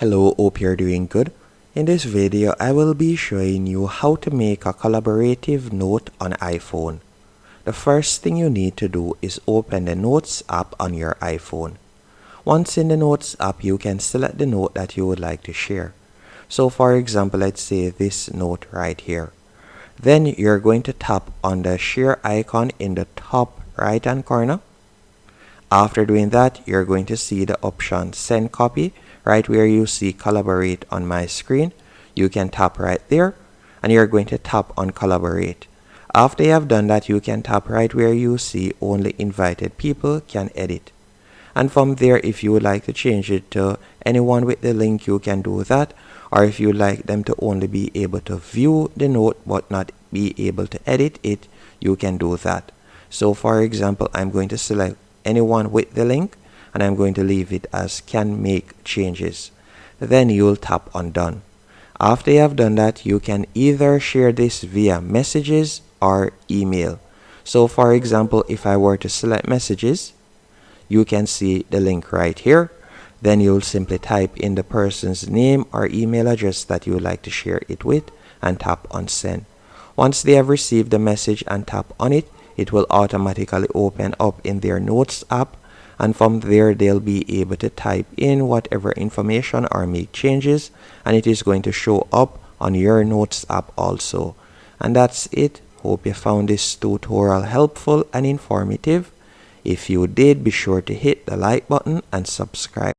Hello, hope you're doing good. In this video, I will be showing you how to make a collaborative note on iPhone. The first thing you need to do is open the Notes app on your iPhone. Once in the Notes app, you can select the note that you would like to share. So for example, let's say this note right here. Then you're going to tap on the share icon in the top right hand corner. After doing that, you're going to see the option send copy right where you see collaborate on my screen. You can tap right there and you're going to tap on collaborate. After you have done that, you can tap right where you see only invited people can edit. And from there, if you would like to change it to anyone with the link, you can do that. Or if you would like them to only be able to view the note but not be able to edit it, you can do that. So for example, I'm going to select anyone with the link and I'm going to leave it as can make changes. Then you'll tap on done. After you have done that, you can either share this via messages or email. So for example, if I were to select messages, you can see the link right here. Then you'll simply type in the person's name or email address that you would like to share it with and tap on send. Once they have received the message and tap on it, it will automatically open up in their Notes app, and from there they'll be able to type in whatever information or make changes, and it is going to show up on your Notes app also. And that's it. Hope you found this tutorial helpful and informative. If you did, be sure to hit the like button and subscribe.